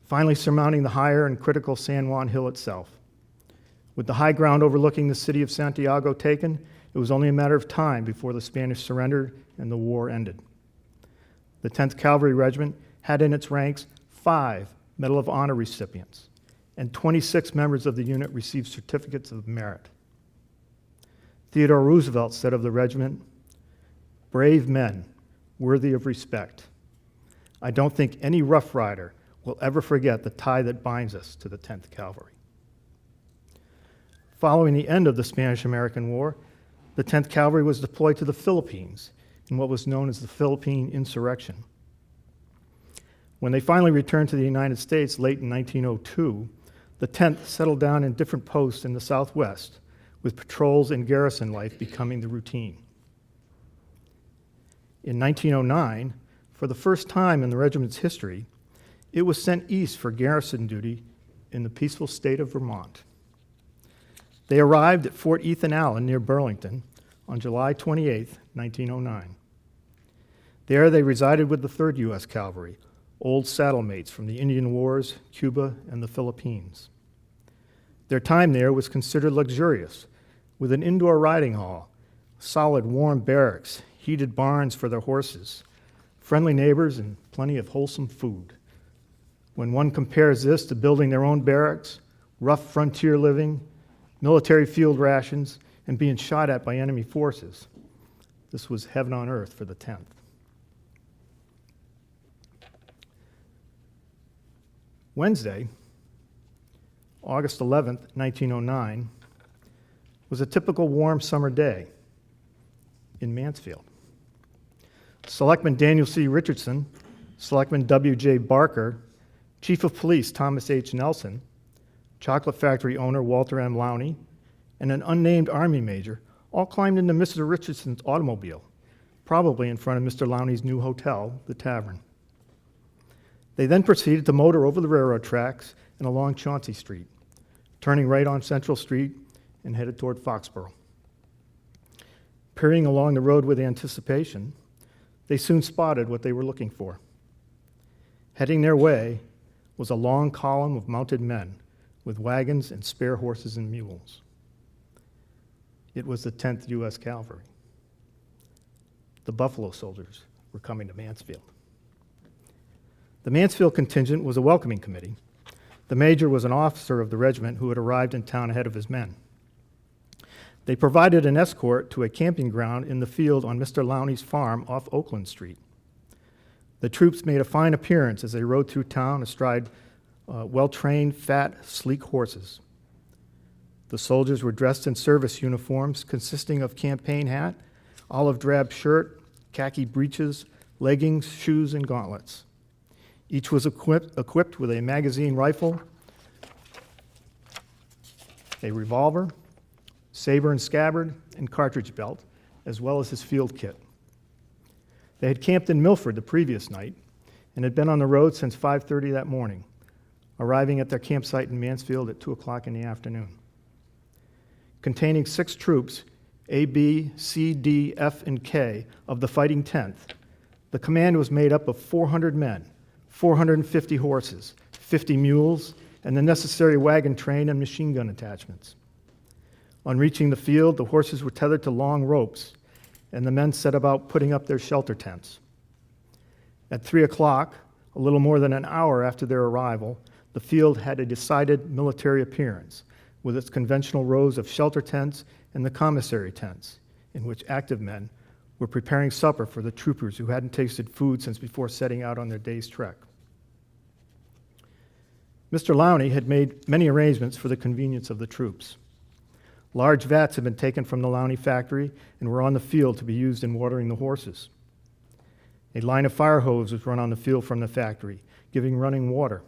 finally surmounting the higher and critical San Juan Hill itself. With the high ground overlooking the city of Santiago taken, it was only a matter of time before the Spanish surrendered and the war ended. The 10th Cavalry Regiment had in its ranks 5 Medal of Honor recipients, and 26 members of the unit received certificates of merit. Theodore Roosevelt said of the regiment, "Brave men, worthy of respect. I don't think any Rough Rider will ever forget the tie that binds us to the 10th Cavalry." Following the end of the Spanish-American War, the 10th Cavalry was deployed to the Philippines in what was known as the Philippine Insurrection. When they finally returned to the United States late in 1902, the 10th settled down in different posts in the Southwest, with patrols and garrison life becoming the routine. In 1909, for the first time in the regiment's history, it was sent east for garrison duty in the peaceful state of Vermont. They arrived at Fort Ethan Allen near Burlington on July 28, 1909. There they resided with the 3rd U.S. Cavalry, old saddlemates from the Indian Wars, Cuba, and the Philippines. Their time there was considered luxurious, with an indoor riding hall, solid warm barracks, heated barns for their horses, friendly neighbors, and plenty of wholesome food. When one compares this to building their own barracks, rough frontier living, military field rations, and being shot at by enemy forces, this was heaven on earth for the 10th. Wednesday, August 11th, 1909, was a typical warm summer day in Mansfield. Selectman Daniel C. Richardson, Selectman W.J. Barker, Chief of Police Thomas H. Nelson, chocolate factory owner Walter M. Lowney, and an unnamed Army major all climbed into Mr. Richardson's automobile, probably in front of Mr. Lowney's new hotel, the Tavern. They then proceeded to motor over the railroad tracks and along Chauncey Street, turning right on Central Street and headed toward Foxborough. Peering along the road with anticipation, they soon spotted what they were looking for. Heading their way was a long column of mounted men with wagons and spare horses and mules. It was the 10th U.S. Cavalry. The Buffalo Soldiers were coming to Mansfield. The Mansfield contingent was a welcoming committee. The major was an officer of the regiment who had arrived in town ahead of his men. They provided an escort to a camping ground in the field on Mr. Lowney's farm off Oakland Street. The troops made a fine appearance as they rode through town astride well-trained, fat, sleek horses. The soldiers were dressed in service uniforms consisting of campaign hat, olive drab shirt, khaki breeches, leggings, shoes, and gauntlets. Each was equipped with a magazine rifle, a revolver, saber and scabbard, and cartridge belt, as well as his field kit. They had camped in Milford the previous night and had been on the road since 5:30 that morning, arriving at their campsite in Mansfield at 2 o'clock in the afternoon. Containing 6 troops, A, B, C, D, F, and K, of the Fighting 10th, the command was made up of 400 men, 450 horses, 50 mules, and the necessary wagon train and machine gun attachments. On reaching the field, the horses were tethered to long ropes, and the men set about putting up their shelter tents. At 3 o'clock, a little more than an hour after their arrival, the field had a decided military appearance, with its conventional rows of shelter tents and the commissary tents, in which active men were preparing supper for the troopers who hadn't tasted food since before setting out on their day's trek. Mr. Lowney had made many arrangements for the convenience of the troops. Large vats had been taken from the Lowney factory and were on the field to be used in watering the horses. A line of fire hose was run on the field from the factory, giving running water.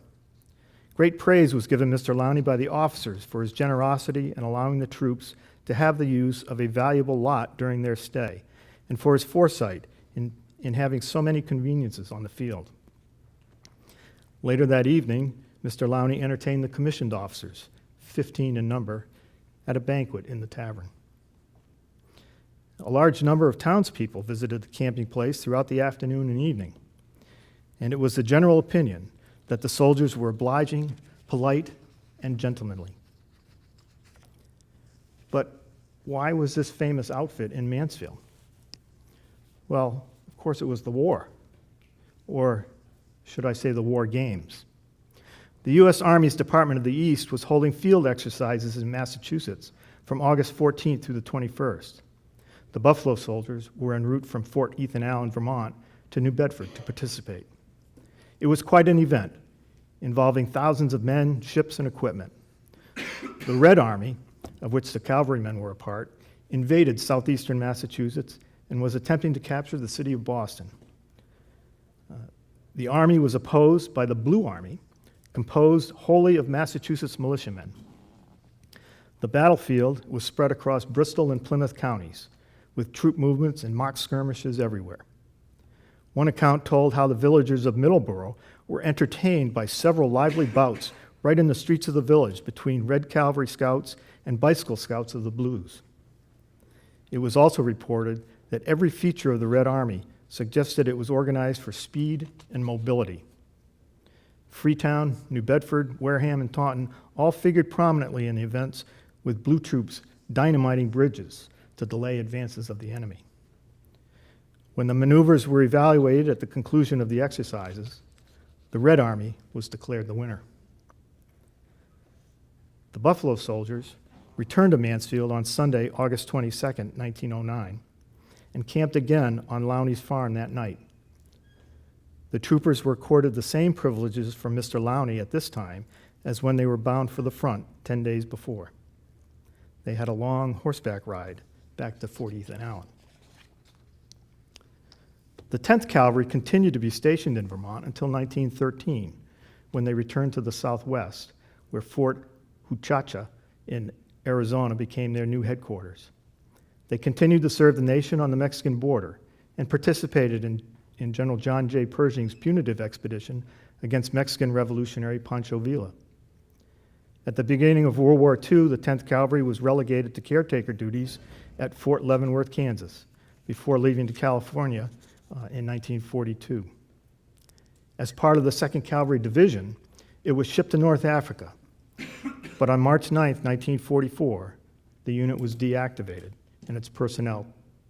Great praise was given Mr. Lowney by the officers for his generosity in allowing the troops to have the use of a valuable lot during their stay, and for his foresight in having so many conveniences on the field. Later that evening, Mr. Lowney entertained the commissioned officers, 15 in number, at a banquet in the tavern. A large number of townspeople visited the camping place throughout the afternoon and evening, and it was the general opinion that the soldiers were obliging, polite, and gentlemanly. But why was this famous outfit in Mansfield? Well, of course it was the war, or should I say the war games. The U.S. Army's Department of the East was holding field exercises in Massachusetts from August 14th through the 21st. The Buffalo Soldiers were en route from Fort Ethan Allen, Vermont, to New Bedford to participate. It was quite an event, involving thousands of men, ships, and equipment. The Red Army, of which the cavalrymen were a part, invaded southeastern Massachusetts and was attempting to capture the city of Boston. The Army was opposed by the Blue Army, composed wholly of Massachusetts militiamen. The battlefield was spread across Bristol and Plymouth counties, with troop movements and mock skirmishes everywhere. One account told how the villagers of Middleborough were entertained by several lively bouts right in the streets of the village between Red Cavalry Scouts and Bicycle Scouts of the Blues. It was also reported that every feature of the Red Army suggested it was organized for speed and mobility. Freetown, New Bedford, Wareham, and Taunton all figured prominently in the events, with blue troops dynamiting bridges to delay advances of the enemy. When the maneuvers were evaluated at the conclusion of the exercises, the Red Army was declared the winner. The Buffalo Soldiers returned to Mansfield on Sunday, August 22nd, 1909, and camped again on Lowney's farm that night. The troopers were accorded the same privileges from Mr. Lowney at this time as when they were bound for the front 10 days before. They had a long horseback ride back to Fort Ethan Allen. The 10th Cavalry continued to be stationed in Vermont until 1913, when they returned to the Southwest, where Fort Huachacha in Arizona became their new headquarters. They continued to serve the nation on the Mexican border and participated in General John J. Pershing's punitive expedition against Mexican revolutionary Pancho Villa. At the beginning of World War II, the 10th Cavalry was relegated to caretaker duties at Fort Leavenworth, Kansas, before leaving to California in 1942. As part of the 2nd Cavalry Division, it was shipped to North Africa. But on March 9, 1944, the unit was deactivated and its personnel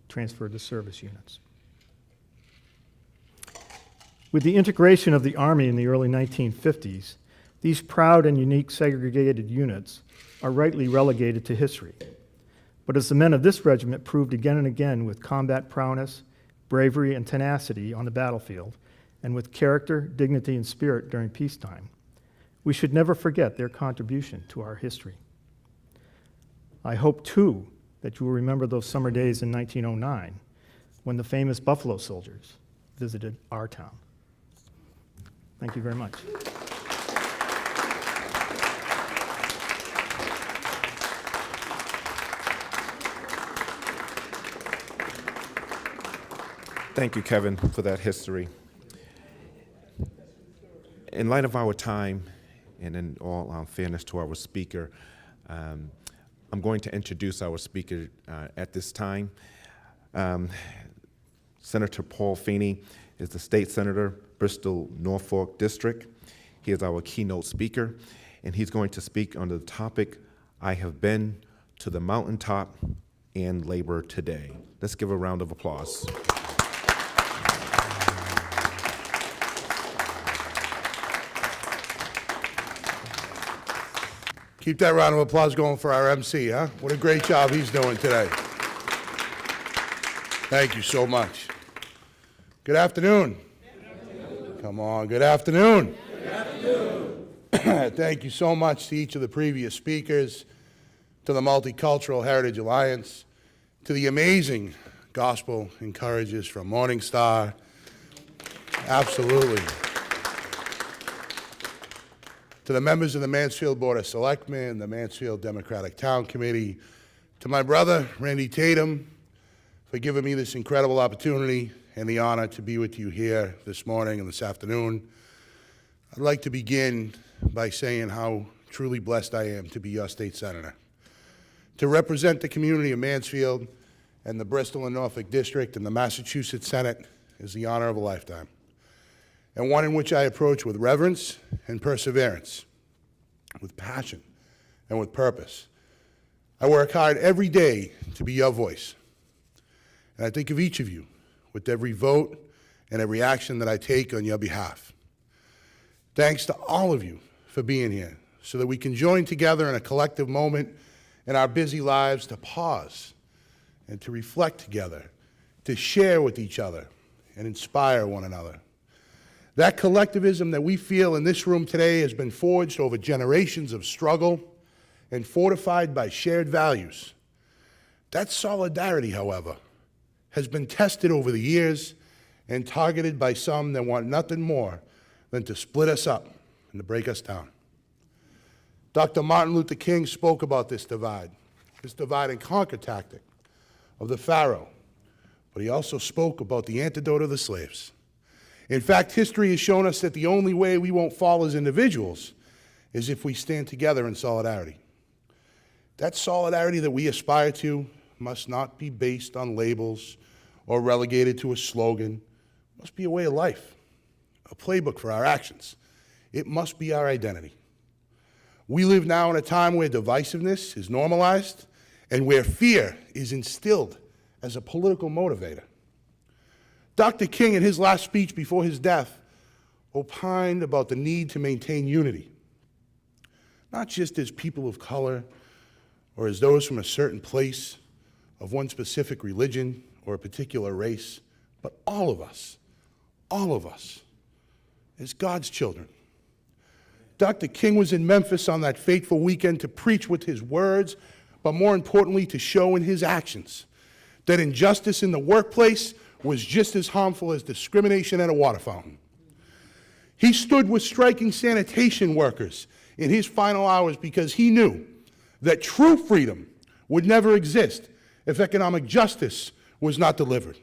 transferred to service units. With the integration of the Army in the early 1950s, these proud and unique segregated units are rightly relegated to history. But as the men of this regiment proved again and again with combat prowess, bravery, and tenacity on the battlefield, and with character, dignity, and spirit during peacetime, we should never forget their contribution to our history. I hope, too, that you will remember those summer days in 1909 when the famous Buffalo Soldiers visited our town. Thank you very much. Thank you, Kevin, for that history. In light of our time, and in all fairness to our speaker, I'm going to introduce our speaker at this time. Senator Paul Feeney is the state senator, Bristol, Norfolk District. He is our keynote speaker, and he's going to speak on the topic, I have been to the mountaintop and labor today. Let's give a round of applause. Keep that round of applause going for our MC, huh? What a great job he's doing today. Thank you so much. Good afternoon. Come on, good afternoon. Good afternoon. Thank you so much to each of the previous speakers, to the Multicultural Heritage Alliance, to the amazing gospel encouragers from Morning Star. Absolutely. To the members of the Mansfield Board of Selectmen, the Mansfield Democratic Town Committee, to my brother, Randy Tatum, for giving me this incredible opportunity and the honor to be with you here this morning and this afternoon. I'd like to begin by saying how truly blessed I am to be your state senator. To represent the community of Mansfield and the Bristol and Norfolk District and the Massachusetts Senate is the honor of a lifetime, and one in which I approach with reverence and perseverance, with passion and with purpose. I work hard every day to be your voice, and I think of each of you with every vote and every action that I take on your behalf. Thanks to all of you for being here so that we can join together in a collective moment in our busy lives to pause and to reflect together, to share with each other and inspire one another. That collectivism that we feel in this room today has been forged over generations of struggle and fortified by shared values. That solidarity, however, has been tested over the years and targeted by some that want nothing more than to split us up and to break us down. Dr. Martin Luther King spoke about this divide and conquer tactic of the Pharaoh, but he also spoke about the antidote of the slaves. In fact, history has shown us that the only way we won't fall as individuals is if we stand together in solidarity. That solidarity that we aspire to must not be based on labels or relegated to a slogan. It must be a way of life, a playbook for our actions. It must be our identity. We live now in a time where divisiveness is normalized and where fear is instilled as a political motivator. Dr. King, in his last speech before his death, opined about the need to maintain unity, not just as people of color or as those from a certain place of one specific religion or a particular race, but all of us, as God's children. Dr. King was in Memphis on that fateful weekend to preach with his words, but more importantly, to show in his actions that injustice in the workplace was just as harmful as discrimination at a water fountain. He stood with striking sanitation workers in his final hours because he knew that true freedom would never exist if economic justice was not delivered.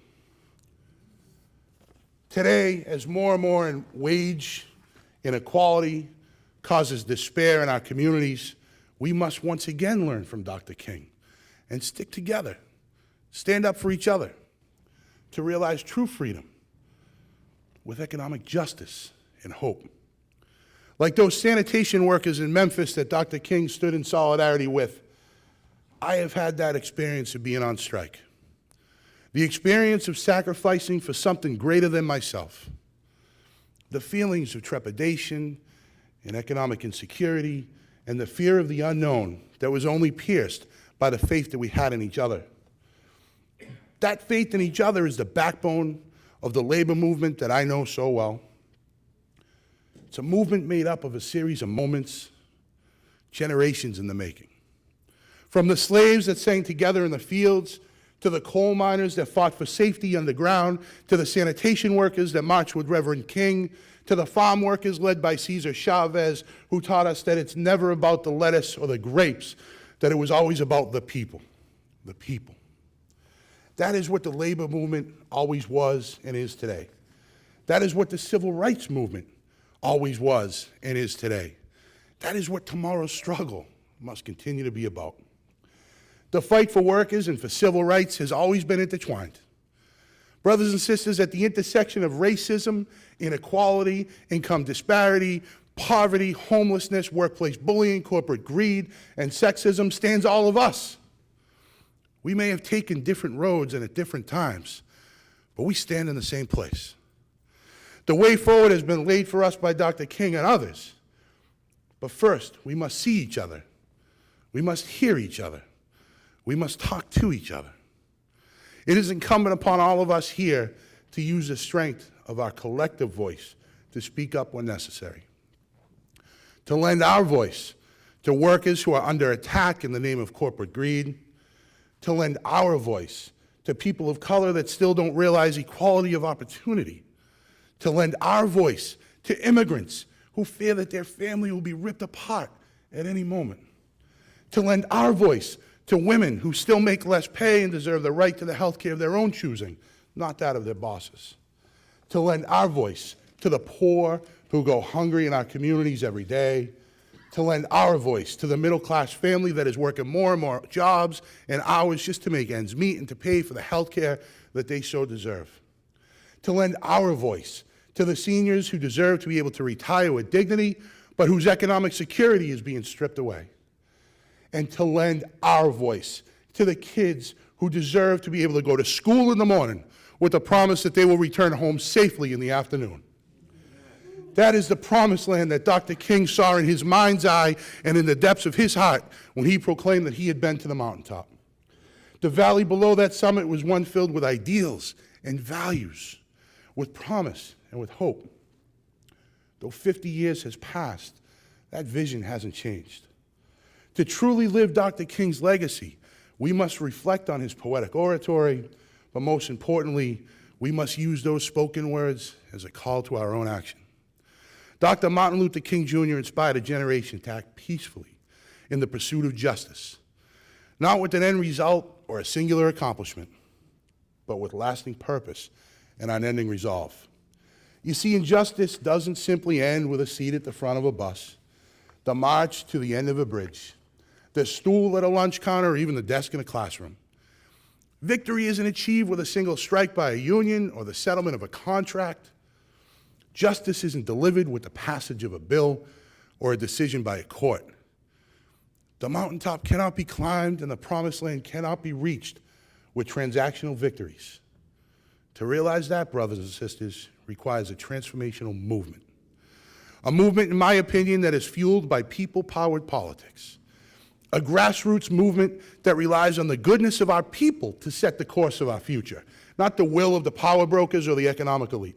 Today, as more and more wage inequality causes despair in our communities, we must once again learn from Dr. King and stick together, stand up for each other, to realize true freedom with economic justice and hope. Like those sanitation workers in Memphis that Dr. King stood in solidarity with, I have had that experience of being on strike. The experience of sacrificing for something greater than myself. The feelings of trepidation and economic insecurity and the fear of the unknown that was only pierced by the faith that we had in each other. That faith in each other is the backbone of the labor movement that I know so well. It's a movement made up of a series of moments, generations in the making. From the slaves that sang together in the fields, to the coal miners that fought for safety underground, to the sanitation workers that marched with Reverend King, to the farm workers led by Cesar Chavez, who taught us that it's never about the lettuce or the grapes, that it was always about the people, the people. That is what the labor movement always was and is today. That is what the civil rights movement always was and is today. That is what tomorrow's struggle must continue to be about. The fight for workers and for civil rights has always been intertwined. Brothers and sisters, at the intersection of racism, inequality, income disparity, poverty, homelessness, workplace bullying, corporate greed, and sexism stands all of us. We may have taken different roads and at different times, but we stand in the same place. The way forward has been laid for us by Dr. King and others. But first, we must see each other. We must hear each other. We must talk to each other. It is incumbent upon all of us here to use the strength of our collective voice to speak up when necessary, to lend our voice to workers who are under attack in the name of corporate greed, to lend our voice to people of color that still don't realize equality of opportunity, to lend our voice to immigrants who fear that their family will be ripped apart at any moment, to lend our voice to women who still make less pay and deserve the right to the health care of their own choosing, not that of their bosses, to lend our voice to the poor who go hungry in our communities every day, to lend our voice to the middle-class family that is working more and more jobs and hours just to make ends meet and to pay for the health care that they so deserve, to lend our voice to the seniors who deserve to be able to retire with dignity, but whose economic security is being stripped away, and to lend our voice to the kids who deserve to be able to go to school in the morning with the promise that they will return home safely in the afternoon. That is the promised land that Dr. King saw in his mind's eye and in the depths of his heart when he proclaimed that he had been to the mountaintop. The valley below that summit was one filled with ideals and values, with promise and with hope. Though 50 years has passed, that vision hasn't changed. To truly live Dr. King's legacy, we must reflect on his poetic oratory, but most importantly, we must use those spoken words as a call to our own action. Dr. Martin Luther King Jr. inspired a generation to act peacefully in the pursuit of justice, not with an end result or a singular accomplishment, but with lasting purpose and unending resolve. You see, injustice doesn't simply end with a seat at the front of a bus, the march to the end of a bridge, the stool at a lunch counter, or even the desk in a classroom. Victory isn't achieved with a single strike by a union or the settlement of a contract. Justice isn't delivered with the passage of a bill or a decision by a court. The mountaintop cannot be climbed and the promised land cannot be reached with transactional victories. To realize that, brothers and sisters, requires a transformational movement. A movement, in my opinion, that is fueled by people-powered politics. A grassroots movement that relies on the goodness of our people to set the course of our future, not the will of the power brokers or the economic elite.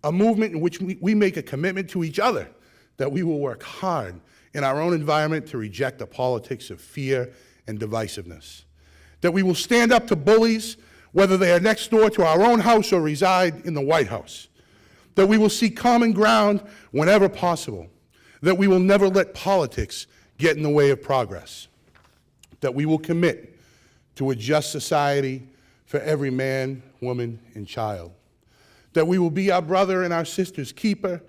A movement in which we make a commitment to each other that we will work hard in our own environment to reject the politics of fear and divisiveness. That we will stand up to bullies, whether they are next door to our own house or reside in the White House. That we will seek common ground whenever possible. That we will never let politics get in the way of progress. That we will commit to a just society for every man, woman, and child. That we will be our brother and our sister's keeper.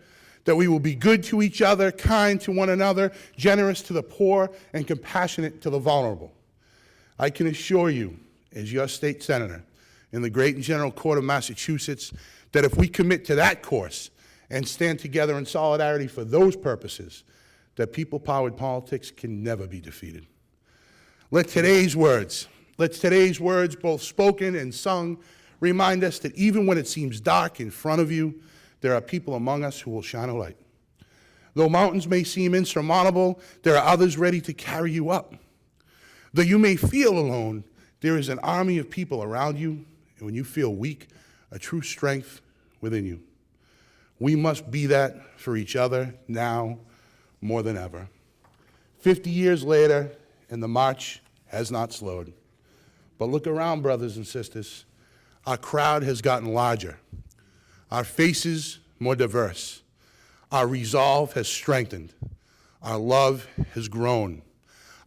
That we will be good to each other, kind to one another, generous to the poor, and compassionate to the vulnerable. I can assure you, as your state senator in the Great and General Court of Massachusetts, that if we commit to that course and stand together in solidarity for those purposes, that people-powered politics can never be defeated. Let today's words, both spoken and sung, remind us that even when it seems dark in front of you, there are people among us who will shine a light. Though mountains may seem insurmountable, there are others ready to carry you up. Though you may feel alone, there is an army of people around you, and when you feel weak, a true strength within you. We must be that for each other now more than ever. 50 years later, and the march has not slowed. But look around, brothers and sisters. Our crowd has gotten larger, our faces more diverse, our resolve has strengthened, our love has grown,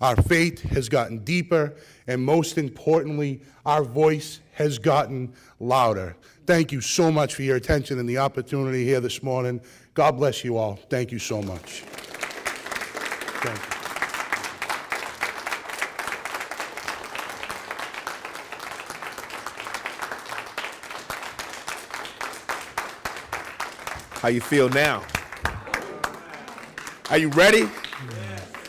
our faith has gotten deeper, and most importantly, our voice has gotten louder. Thank you so much for your attention and the opportunity here this morning. God bless you all. Thank you so much. Thank you. How you feel now? Are you ready?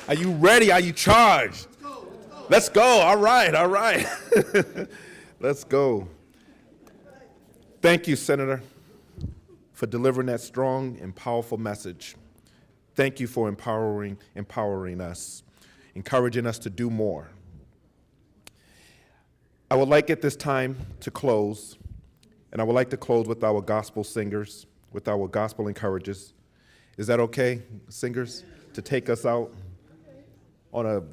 Are you ready? Are you charged? Let's go. All right, all right. Let's go. Thank you, Senator, for delivering that strong and powerful message. Thank you for empowering us, encouraging us to do more. I would like at this time to close, and I would like to close with our gospel singers, with our gospel encouragers. Is that okay, singers, to take us out on a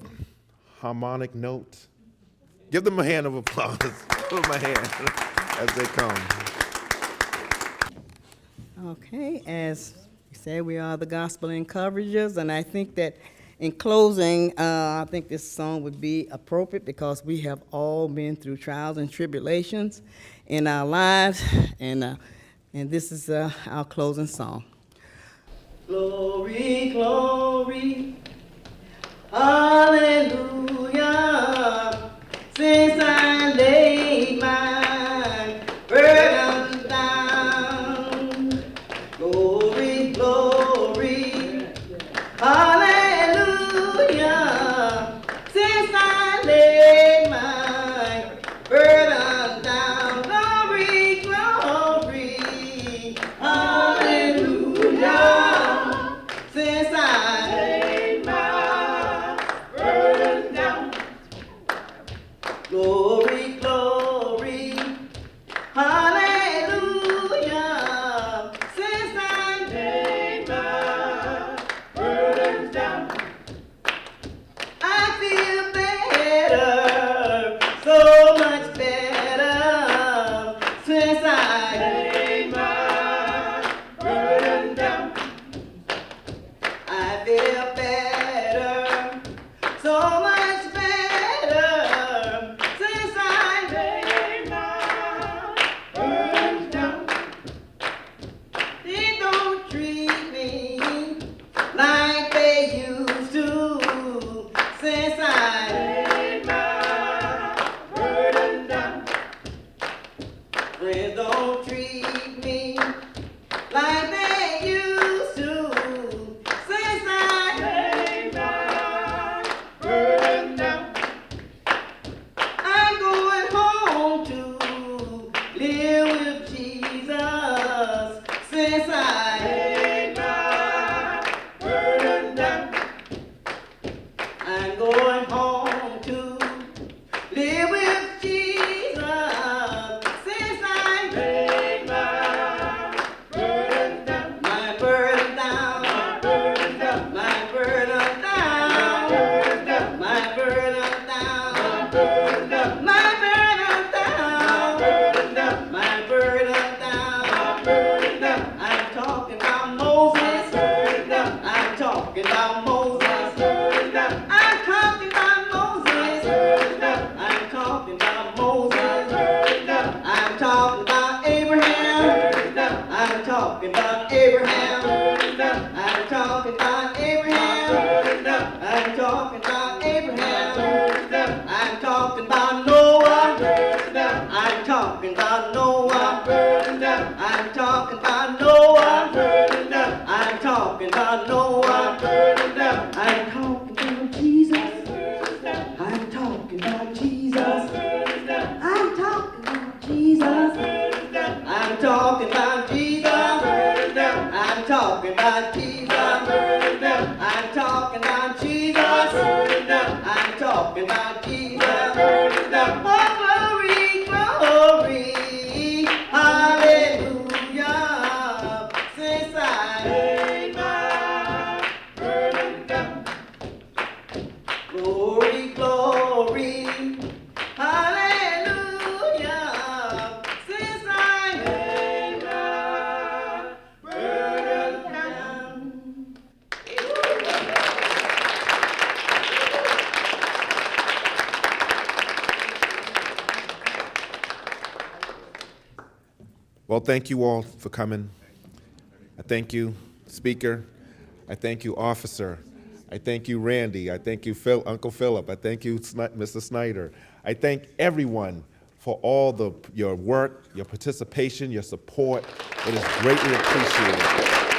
harmonic note? Give them a hand of applause. Give them a hand as they come. Okay, as you said, we are the gospel encouragers, and I think that in closing, I think this song would be appropriate because we have all been through trials and tribulations in our lives, and this is our closing song. Glory, glory, hallelujah, since I laid my burden down. Glory, glory, hallelujah, since I laid my burden down. Glory, glory, hallelujah, since I laid my burden down. Glory, glory, hallelujah, since I laid my burdens down. I feel better, so much better, since I laid my burden down. I feel better, so much better, since I laid my burdens down. They don't treat me like they used to, since I laid my burdens down. Friends don't treat me like they used to, since I laid my burden down. I'm going home to live with Jesus, since I laid my burden down. I'm going home to live with Jesus, since I laid my burden down. My burden down, my burden down, my burden down, my burden down, my burden down, my burden down, my burden down, my burden down. I'm talking about Moses, I'm talking about Moses, I'm talking about Moses, I'm talking about Moses, I'm talking about Abraham, I'm talking about Abraham, I'm talking about Abraham, I'm talking about Abraham, I'm talking about Noah, I'm talking about Noah, I'm talking about Noah, I'm talking about Noah, I'm talking about Jesus, I'm talking talking about Jesus. I'm talking about Jesus. Oh, glory, glory, hallelujah. Since I laid my burden down. Glory, glory, hallelujah. Since I laid my burden down. Well, thank you all for coming. I thank you, Speaker. I thank you, Officer. I thank you, Randy. I thank you, Uncle Philip. I thank you, Mr. Snyder. I thank everyone for all your work, your participation, your support. It is greatly appreciated.